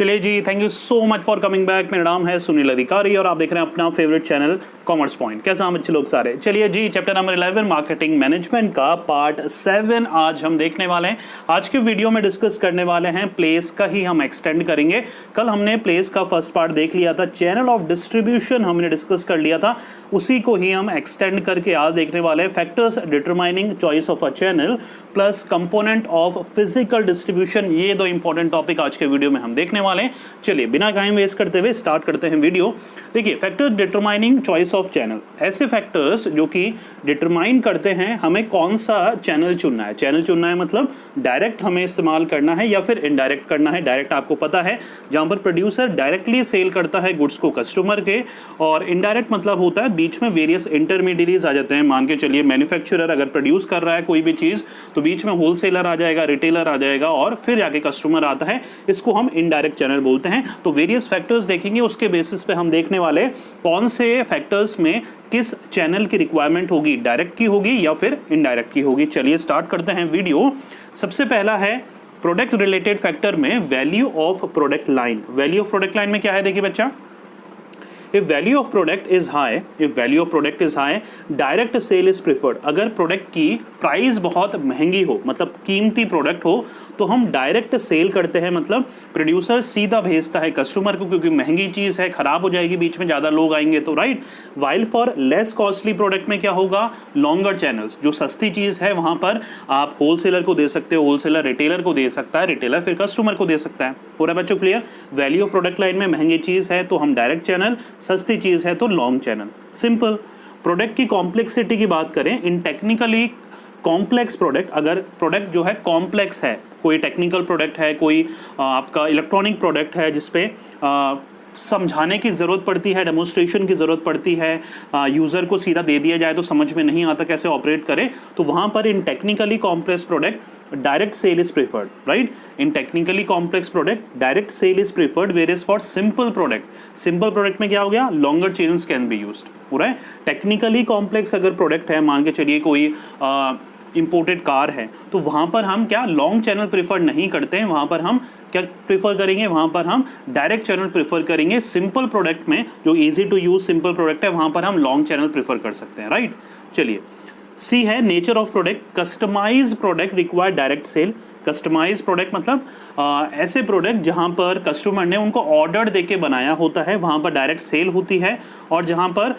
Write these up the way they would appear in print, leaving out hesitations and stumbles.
चलिए जी, thank you so much for coming back. मेरा नाम है सुनील अधिकारी और आप देख रहे हैं अपना फेवरेट चैनल कॉमर्स पॉइंट। कैसा हम अच्छे लोग सारे। चलिए जी, चैप्टर नंबर 11 मार्केटिंग मैनेजमेंट का पार्ट 7 आज हम देखने वाले हैं। आज के वीडियो में डिस्कस करने वाले हैं प्लेस का ही हम एक्सटेंड करेंगे। कल हमने प्लेस का फर्स्ट पार्ट देख लिया था, चैनल ऑफ डिस्ट्रीब्यूशन हमने डिस्कस कर लिया था, उसी को ही हम एक्सटेंड करके आज देखने वाले हैं। Factors determining choice of a channel plus component of physical distribution, ये दो इंपॉर्टेंट टॉपिक आज के वीडियो में हम देखने वाले। चलिए बिना टाइम वेस्ट करते हुए स्टार्ट करते हैं वीडियो। देखिए, factors determining choice of channel, ऐसे फैक्टर्स जो कि डिटरमाइन करते हैं हमें कौन सा चैनल चुनना है। चैनल चुनना है मतलब डायरेक्ट हमें इस्तेमाल करना है या फिर इनडायरेक्ट करना है। डायरेक्ट आपको पता है जहां पर प्रोड्यूसर डायरेक्टली सेल करता है गुड्स को कस्टमर के, और इनडायरेक्ट मतलब होता है बीच में वेरियस इंटरमीडिएरीज आ जाते हैं। मान के चलिए मैन्युफैक्चरर अगर प्रोड्यूस कर रहा है कोई भी चीज तो बीच में होलसेलर आ जाएगा, रिटेलर आ जाएगा और फिर जाके कस्टमर आता है, इसको हम इनडायरेक्ट चैनल बोलते हैं। तो वेरियस फैक्टर्स देखेंगे, उसके बेसिस पे हम देखने वाले कौन से फैक्टर्स में किस चैनल की रिक्वायरमेंट होगी, डायरेक्ट की होगी या फिर इनडायरेक्ट की होगी। चलिए स्टार्ट करते हैं वीडियो। सबसे पहला है प्रोडक्ट रिलेटेड फैक्टर में value of product line. Value of product line में क्या है, देखिए बच्चा, if value of product is high, direct sale is preferred। अगर प्रोडक्ट की प्राइस बहुत महंगी हो, मतलब कीमती प्रोडक्ट हो, तो हम डायरेक्ट सेल करते हैं, मतलब प्रोड्यूसर सीधा भेजता है कस्टमर को, क्योंकि महंगी चीज़ है, खराब हो जाएगी, बीच में ज़्यादा लोग आएंगे तो, right. While for less costly product में क्या होगा, लॉन्गर चैनल्स। जो सस्ती चीज़ है वहाँ पर आप होलसेलर को दे सकते हो, होलसेलर रिटेलर को दे सकता है, रिटेलर फिर कस्टमर को दे सकता है। पूरा बच्चों clear. Value of product line में महंगी चीज़ है तो हम डायरेक्ट चैनल, सस्ती चीज़ है तो लॉन्ग चैनल, सिंपल। प्रोडक्ट की कॉम्प्लेक्सिटी की बात करें, इन टेक्निकली कॉम्प्लेक्स प्रोडक्ट, अगर प्रोडक्ट जो है कॉम्प्लेक्स है, कोई टेक्निकल प्रोडक्ट है, कोई आपका इलेक्ट्रॉनिक प्रोडक्ट है जिसपे समझाने की ज़रूरत पड़ती है, डेमोन्स्ट्रेशन की ज़रूरत पड़ती है, यूज़र को सीधा दे दिया जाए तो समझ में नहीं आता कैसे ऑपरेट करें, तो वहाँ पर in technically complex product direct sale is preferred, right. In technically complex product direct sale is preferred, whereas for simple product में क्या हो गया, longer chains can be used. पूरा है। टेक्निकली कॉम्प्लेक्स अगर प्रोडक्ट है, मान के चलिए कोई इंपोर्टेड कार है, तो वहाँ पर हम क्या लॉन्ग चैनल प्रेफर नहीं करते हैं, वहाँ पर हम क्या प्रेफर करेंगे, वहाँ पर हम डायरेक्ट चैनल प्रेफर करेंगे। सिंपल प्रोडक्ट में जो easy to use simple product है, वहाँ पर हम लॉन्ग चैनल प्रेफर कर सकते हैं, राइट। चलिए, सी है nature of product, customize product require direct sale. Customize product मतलब ऐसे प्रोडक्ट जहाँ पर कस्टमर ने उनको ऑर्डर देके बनाया होता है, वहाँ पर डायरेक्ट सेल होती है। और जहाँ पर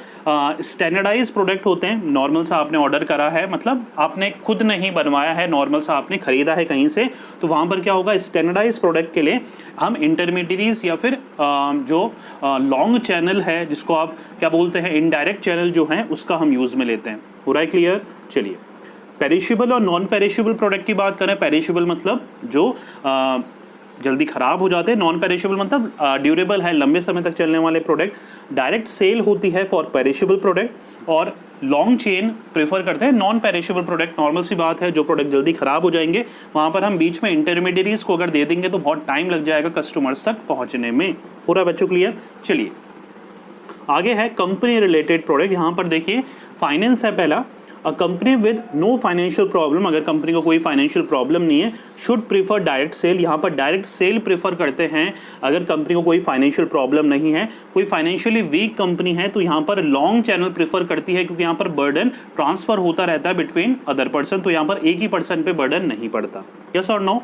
स्टैंडर्डाइज प्रोडक्ट होते हैं, नॉर्मल सा आपने ऑर्डर करा है, मतलब आपने खुद नहीं बनवाया है, नॉर्मल सा आपने खरीदा है कहीं से, तो वहाँ पर क्या होगा, स्टैंडर्डाइज प्रोडक्ट के लिए हम इंटरमीडिएरीज या फिर जो लॉन्ग चैनल है जिसको आप क्या बोलते हैं, इनडायरेक्ट चैनल जो है उसका हम यूज़ में लेते हैं। पूरा क्लियर। चलिए, पेरिशेबल और नॉन पेरिशेबल प्रोडक्ट की बात करें। पेरिशेबल मतलब जो जल्दी ख़राब हो जाते हैं, नॉन पेरिशेबल मतलब ड्यूरेबल है, लंबे समय तक चलने वाले प्रोडक्ट। डायरेक्ट सेल होती है फॉर पेरिशेबल प्रोडक्ट और लॉन्ग चेन प्रेफर करते हैं नॉन पेरिशेबल प्रोडक्ट। नॉर्मल सी बात है, जो प्रोडक्ट जल्दी ख़राब हो जाएंगे वहाँ पर हम बीच में इंटरमीडिएरीज को अगर दे देंगे तो बहुत टाइम लग जाएगा कस्टमर्स तक पहुँचने में। पूरा बच्चों क्लियर। चलिए आगे है कंपनी रिलेटेड प्रोडक्ट। यहाँ पर देखिए फाइनेंस है पहला। A company with no financial problem, अगर कंपनी को कोई फाइनेंशियल प्रॉब्लम नहीं है, शुड प्रीफर डायरेक्ट सेल। यहाँ पर डायरेक्ट सेल प्रेफर करते हैं अगर कंपनी को कोई फाइनेंशियल प्रॉब्लम नहीं है। कोई फाइनेंशियली वीक कंपनी है तो यहाँ पर लॉन्ग चैनल प्रेफर करती है, क्योंकि यहाँ पर बर्डन ट्रांसफर होता रहता है बिटवीन अदर पर्सन, तो यहाँ पर एक ही पर्सन पे बर्डन नहीं पड़ता। यस और नो।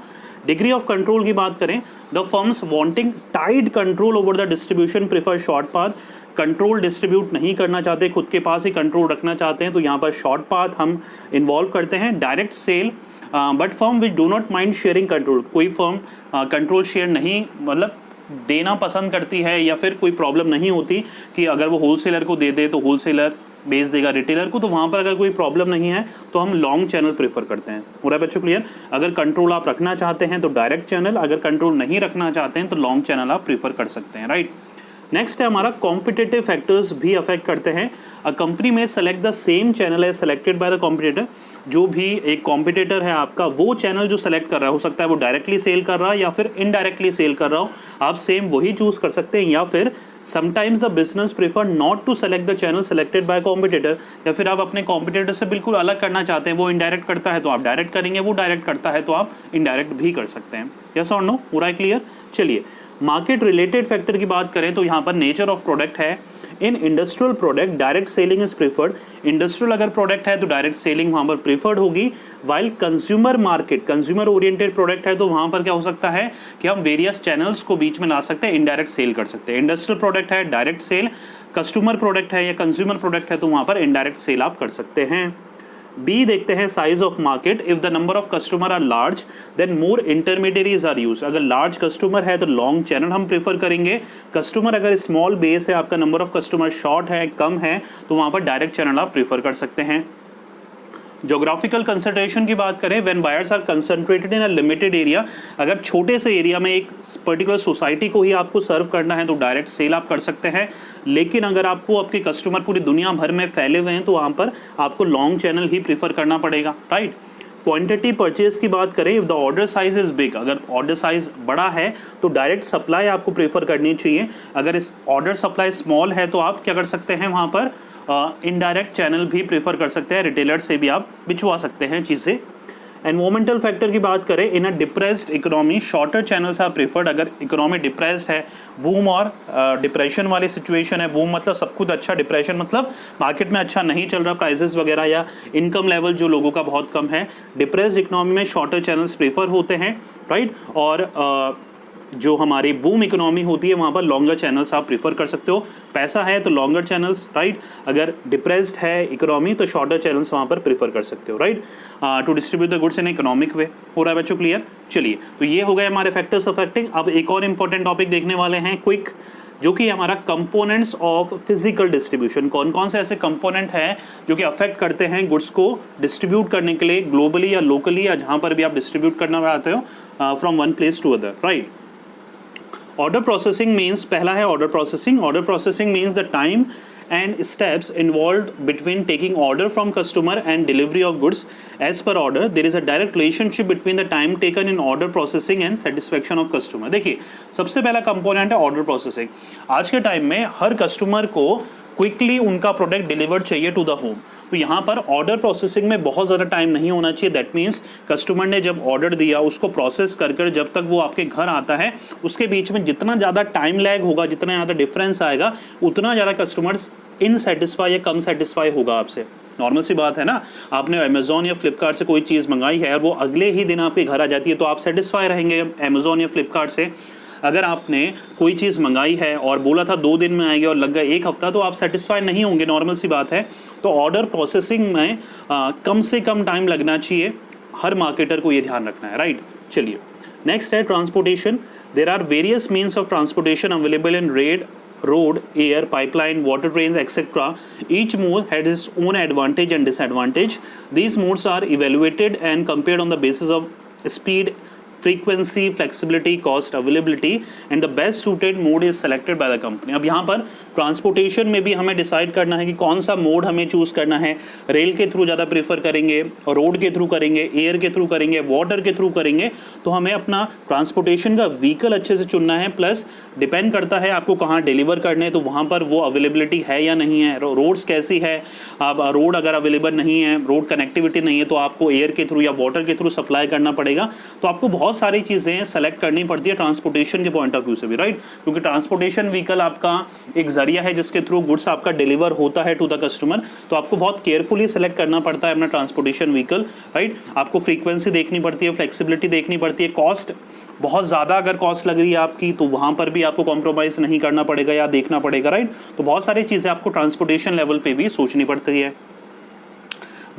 डिग्री ऑफ कंट्रोल की बात करें, the firms wanting tight control over the distribution prefer short path. Control distribute नहीं करना चाहते, खुद के पास ही कंट्रोल रखना चाहते हैं, तो यहाँ पर शॉर्ट पाथ हम इन्वॉल्व करते हैं। Direct sale but firm which do not mind sharing control, कोई फर्म कंट्रोल शेयर नहीं मतलब देना पसंद करती है, या फिर कोई प्रॉब्लम नहीं होती कि अगर वो होलसेलर को दे दे तो होलसेलर बेच देगा रिटेलर को, तो वहाँ पर अगर कोई प्रॉब्लम नहीं है तो हम लॉन्ग चैनल प्रेफर करते हैं। पूरा बच्चों क्लियर। अगर कंट्रोल आप रखना चाहते हैं तो डायरेक्ट चैनल, अगर कंट्रोल नहीं रखना चाहते हैं तो लॉन्ग चैनल आप प्रेफर कर सकते हैं, राइट। नेक्स्ट है हमारा कॉम्पिटिटिव फैक्टर्स भी अफेक्ट करते हैं। अ कंपनी में सेलेक्ट द सेम चैनल है सेलेक्टेड बाय द कॉम्पिटिटर। जो भी एक कॉम्पिटिटर है आपका, वो चैनल जो सेलेक्ट कर रहा है, हो सकता है वो डायरेक्टली सेल कर रहा है या फिर इनडायरेक्टली सेल कर रहा हो, आप सेम वही चूज कर सकते हैं, या फिर sometimes the business prefer not to select the channel selected by competitor, या फिर आप अपने कॉम्पिटिटर से बिल्कुल अलग करना चाहते हैं, वो इनडायरेक्ट करता है तो आप डायरेक्ट करेंगे, वो डायरेक्ट करता है तो आप इनडायरेक्ट भी कर सकते हैं। यस और नो, पूरा क्लियर। चलिए मार्केट रिलेटेड फैक्टर की बात करें तो यहाँ पर नेचर ऑफ प्रोडक्ट है। In industrial product direct selling is preferred, industrial अगर प्रोडक्ट है तो डायरेक्ट सेलिंग वहाँ पर प्रीफर्ड होगी। While consumer market, consumer oriented product है तो वहाँ पर क्या हो सकता है कि हम वेरियस चैनल्स को बीच में ला सकते हैं, इनडायरेक्ट सेल कर सकते हैं। इंडस्ट्रियल प्रोडक्ट है डायरेक्ट सेल, कस्टमर प्रोडक्ट है या कंज्यूमर प्रोडक्ट है तो वहाँ पर इनडायरेक्ट सेल आप कर सकते हैं। बी देखते हैं size of market, if the number of customer are large then more intermediaries are use. अगर लार्ज कस्टमर है तो लॉन्ग चैनल हम प्रेफर करेंगे, कस्टमर अगर स्मॉल बेस है, आपका नंबर ऑफ कस्टमर शॉर्ट है, कम है, तो वहाँ पर डायरेक्ट चैनल आप प्रेफर कर सकते हैं। जोग्राफिकल कंसंट्रेशन की बात करें, when buyers are concentrated in a limited area, अगर छोटे से एरिया में एक पर्टिकुलर सोसाइटी को ही आपको सर्व करना है तो डायरेक्ट सेल आप कर सकते हैं। लेकिन अगर आपको आपके कस्टमर पूरी दुनिया भर में फैले हुए हैं तो वहाँ पर आपको लॉन्ग चैनल ही प्रीफर करना पड़ेगा, राइट। क्वांटिटी परचेज की बात करें, if the order size is big, अगर ऑर्डर साइज बड़ा है तो डायरेक्ट सप्लाई आपको प्रेफर करनी चाहिए। अगर इस ऑर्डर सप्लाई स्मॉल है तो आप क्या कर सकते हैं, वहाँ पर इनडायरेक्ट चैनल भी प्रेफर कर सकते हैं, रिटेलर से भी आप बिचवा सकते हैं चीज़ें। एनवायरमेंटल फैक्टर की बात करें, in a depressed economy shorter channels are preferred. अगर इकोनॉमी डिप्रेस्ड है, बूम और डिप्रेशन वाली सिचुएशन है, बूम मतलब सब कुछ अच्छा, डिप्रेशन मतलब मार्केट में अच्छा नहीं चल रहा, प्राइसेस वगैरह या इनकम लेवल जो लोगों का बहुत कम है, डिप्रेस्ड इकोनॉमी में शॉर्टर चैनल्स प्रेफर होते हैं, राइट। और जो हमारी बूम इकोनॉमी होती है वहाँ पर लॉन्गर चैनल्स आप प्रीफर कर सकते हो। पैसा है तो लॉन्गर चैनल्स, राइट। अगर डिप्रेस्ड है इकोनॉमी तो शॉर्टर चैनल्स वहाँ पर प्रीफर कर सकते हो, right, to distribute the goods in economic way. हो रहा है बच्चों क्लियर? चलिए, तो ये हो गए हमारे फैक्टर्स अफेक्टिंग। अब एक और इंपॉर्टेंट टॉपिक देखने वाले हैं क्विक, जो कि हमारा कंपोनेंट्स ऑफ फिजिकल डिस्ट्रीब्यूशन। कौन कौन से ऐसे कंपोनेंट हैं जो कि अफेक्ट करते हैं गुड्स को डिस्ट्रीब्यूट करने के लिए, ग्लोबली या लोकली या जहाँ पर भी आप डिस्ट्रीब्यूट करना चाहते हो, from one place to other, right. Order processing means, पहला है order processing. Order processing means the time and steps involved between taking order from customer and delivery of goods as per order. There is a direct relationship between the time taken in order processing and satisfaction of customer. देखिए, सबसे पहला component है order processing. आज के time में हर customer को quickly उनका product delivered चाहिए टू द होम, तो यहाँ पर ऑर्डर प्रोसेसिंग में बहुत ज़्यादा टाइम नहीं होना चाहिए। दैट मीन्स कस्टमर ने जब ऑर्डर दिया उसको प्रोसेस कर कर जब तक वो आपके घर आता है उसके बीच में जितना ज़्यादा टाइम लैग होगा, जितना ज़्यादा डिफरेंस आएगा, उतना ज़्यादा कस्टमर्स इनसेटिस्फाई या कम सेटिस्फाई होगा आपसे। नॉर्मल सी बात है ना, आपने अमेजोन या फ्लिपकार्ट से कोई चीज़ मंगाई है और वो अगले ही दिन आपके घर आ जाती है तो आप सेटिस्फाई रहेंगे अमेजोन या फ्लिपकार्ट से। अगर आपने कोई चीज़ मंगाई है और बोला था 2 दिन में आएगी और लग गया 1 हफ्ता, तो आप सेटिस्फाई नहीं होंगे, नॉर्मल सी बात है। तो ऑर्डर प्रोसेसिंग में कम से कम टाइम लगना चाहिए, हर मार्केटर को ये ध्यान रखना है, राइट। चलिए, नेक्स्ट है transportation. There are various means of transportation available in road, air, pipeline, water trains, etc. Each mode has its own advantage and disadvantage. These modes are evaluated and compared on the basis of speed, frequency, flexibility, cost, availability, and the best suited mode is selected by the company. अब यहाँ पर transportation में भी हमें decide करना है कि कौन सा मोड हमें चूज़ करना है। रेल के थ्रू ज़्यादा प्रेफर करेंगे, रोड के थ्रू करेंगे, एयर के थ्रू करेंगे, वाटर के थ्रू करेंगे, तो हमें अपना ट्रांसपोर्टेशन का व्हीकल अच्छे से चुनना है। प्लस डिपेंड करता है आपको कहाँ डिलीवर करने हैं, तो वहाँ पर वो अवेलेबिलिटी है या नहीं है, रोड्स कैसी है। अब रोड अगर अवेलेबल नहीं है, रोड कनेक्टिविटी नहीं है, तो आपको एयर के थ्रू या वाटर के थ्रू सप्लाई करना पड़ेगा। तो आपको बहुत सारी चीज़ें सेलेक्ट करनी पड़ती है ट्रांसपोर्टेशन के पॉइंट ऑफ व्यू से भी, राइट, क्योंकि ट्रांसपोर्टेशन व्हीकल आपका एक जरिया है जिसके थ्रू गुड्स आपका डिलीवर होता है टू द कस्टमर। तो आपको बहुत केयरफुली सेलेक्ट करना पड़ता है अपना ट्रांसपोर्टेशन व्हीकल, राइट। आपको फ्रीक्वेंसी देखनी पड़ती है, फ्लेक्सिबिलिटी देखनी पड़ती है, कॉस्ट बहुत ज़्यादा अगर कॉस्ट लग रही है आपकी तो वहाँ पर भी आपको कॉम्प्रोमाइज़ नहीं करना पड़ेगा या देखना पड़ेगा, राइट। तो बहुत सारी चीज़ें आपको ट्रांसपोर्टेशन लेवल पे भी सोचनी पड़ती है।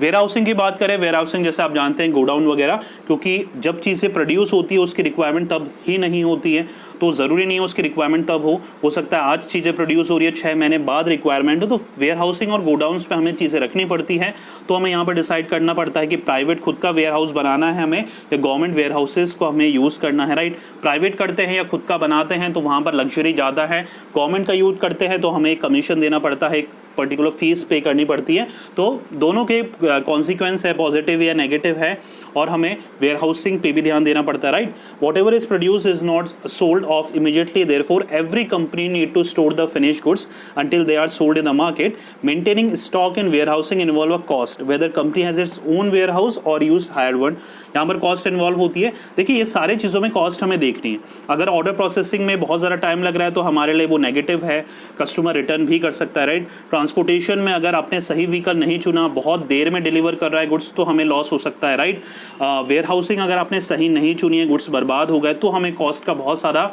वेयर हाउसिंग की बात करें, वेयर हाउसिंग जैसे आप जानते हैं गोडाउन वगैरह, क्योंकि जब चीज़ें प्रोड्यूस होती है उसकी रिक्वायरमेंट तब ही नहीं होती है, तो ज़रूरी नहीं है उसकी रिक्वायरमेंट तब हो सकता है आज चीज़ें प्रोड्यूस हो रही है 6 महीने बाद रिक्वायरमेंट हो, तो वेयर हाउसिंग और गोडाउन्स पे हमें चीज़ें रखनी पड़ती है। तो हमें यहाँ पर डिसाइड करना पड़ता है कि प्राइवेट खुद का वेयर हाउस बनाना है हमें या गवर्नमेंट वेयर हाउसेज को हमें यूज़ करना है, राइट। प्राइवेट करते हैं या खुद का बनाते हैं तो वहाँ पर लग्जरी ज़्यादा है, गवर्नमेंट का यूज़ करते हैं तो हमें कमीशन देना पड़ता है, पर्टिकुलर फीस पे करनी पड़ती है। तो दोनों के कॉन्सिक्वेंस है, पॉजिटिव या नेगेटिव है, और हमें वेयर हाउसिंग पे भी ध्यान देना पड़ता है, right. Whatever is produce is not sold off immediately, therefore every company need to store the finish goods until they are sold in the market. Maintaining stock and warehousing involve a cost, whether company has its own warehouse or used hired one. यहाँ पर cost involve होती है। देखिए ये सारे चीज़ों में cost हमें देखनी है। अगर ऑर्डर प्रोसेसिंग में बहुत ज़्यादा टाइम लग रहा है तो हमारे लिए वो नेगेटिव है, कस्टमर रिटर्न भी कर सकता है, राइट। ट्रांसपोर्टेशन में अगर आपने सही व्हीकल नहीं चुना, बहुत देर में डिलीवर कर रहा है गुड्स, तो हमें लॉस हो सकता है, राइट। वेयर हाउसिंग अगर आपने सही नहीं चुनी है, गुड्स बर्बाद हो गए, तो हमें कॉस्ट का बहुत सारा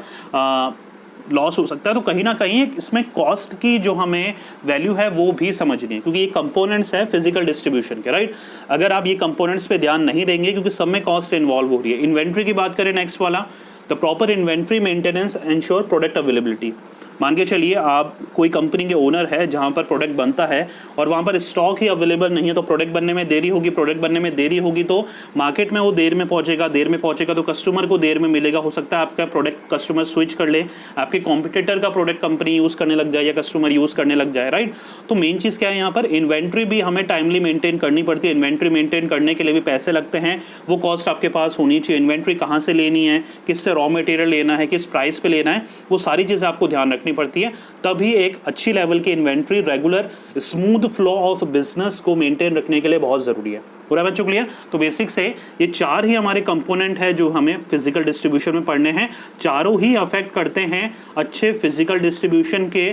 लॉस हो सकता है। तो कहीं ना कहीं इसमें कॉस्ट की जो हमें वैल्यू है वो भी समझनी है, क्योंकि ये कंपोनेंट्स है फिजिकल डिस्ट्रीब्यूशन के, राइट। अगर आप ये कंपोनेंट्स पे ध्यान नहीं देंगे, क्योंकि सब में कॉस्ट इन्वॉल्व हो रही है। इन्वेंट्री की बात करें नेक्स्ट वाला, the proper inventory maintenance ensure product availability. मान के चलिए आप कोई कंपनी के ओनर है जहाँ पर प्रोडक्ट बनता है और वहाँ पर स्टॉक ही अवेलेबल नहीं है, तो प्रोडक्ट बनने में देरी होगी, प्रोडक्ट बनने में देरी होगी तो मार्केट में वो देर में पहुँचेगा तो कस्टमर को देर में मिलेगा। हो सकता है आपका प्रोडक्ट कस्टमर स्विच कर ले, आपके कॉम्पिटिटर का प्रोडक्ट कंपनी यूज़ करने लग जाए या कस्टमर यूज़ करने लग जाए, राइट। तो मेन चीज़ क्या है यहाँ पर, इन्वेंट्री भी हमें टाइमली मेंटेन करनी पड़ती है। इन्वेंट्री मेंटेन करने के लिए भी पैसे लगते हैं, वो कॉस्ट आपके पास होनी चाहिए। इन्वेंट्री कहाँ से लेनी है, किससे रॉ मटेरियल लेना है, किस प्राइस पे लेना है, वो सारी चीज़ आपको ध्यान रखनी पड़ती है। तभी एक अच्छी लेवल की inventory regular smooth flow of business को मेंटेन रखने के लिए बहुत जरूरी है। पूरा बच्चों क्लियर। तो बेसिक से ये चार ही हमारे कंपोनेंट है जो हमें फिजिकल डिस्ट्रीब्यूशन में पढ़ने हैं। चारों ही अफेक्ट करते हैं अच्छे फिजिकल डिस्ट्रीब्यूशन के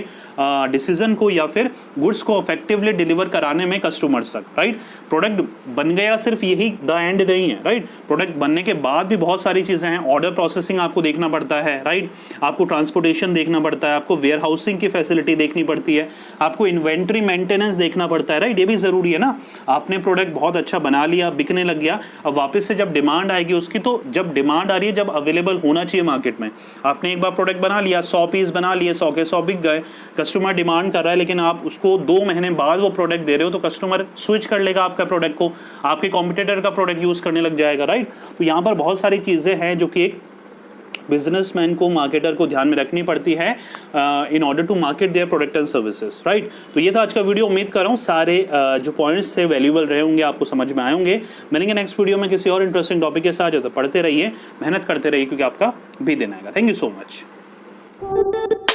डिसीजन को या फिर गुड्स को इफेक्टिवली डिलीवर कराने में कस्टमर्स तक, राइट। प्रोडक्ट बन गया सिर्फ यही द एंड नहीं है, राइट। प्रोडक्ट बनने के बाद भी बहुत सारी चीजें हैं। ऑर्डर प्रोसेसिंग आपको देखना पड़ता है, राइट। आपको ट्रांसपोर्टेशन देखना पड़ता है, आपको वेयर हाउसिंग की फैसिलिटी देखनी पड़ती है, आपको इन्वेंट्री मेंटेनेंस देखना पड़ता है, राइट। ये भी जरूरी है ना। आपने प्रोडक्ट बहुत अच्छा बना लिया, बिकने लग गया, अब वापस से जब डिमांड आएगी उसकी, तो जब डिमांड आ रही है, जब अवेलेबल होना चाहिए मार्केट में। आपने एक बार प्रोडक्ट बना लिया, 100 पीस बना लिए, 100 के 100 बिक गए, कस्टमर डिमांड कर रहा है, लेकिन आप उसको 2 महीने बाद वो प्रोडक्ट दे रहे हो, तो कस्टमर स्विच कर लेगा आपका प्रोडक्ट को, आपके कॉम्पिटिटर का प्रोडक्ट यूज करने लग जाएगा, राइट। तो यहाँ पर बहुत सारी चीजें हैं जो कि एक बिजनेसमैन को, मार्केटर को ध्यान में रखनी पड़ती है in order to market their product and services, right. तो ये था आज का वीडियो। उम्मीद कर रहा हूँ सारे जो पॉइंट्स से वैल्यूएबल रहे होंगे, आपको समझ में आए होंगे। मिलेंगे नेक्स्ट वीडियो में किसी और इंटरेस्टिंग टॉपिक के साथ। तो पढ़ते रहिए, मेहनत करते रहिए, क्योंकि आपका भी दिन आएगा। Thank you so much.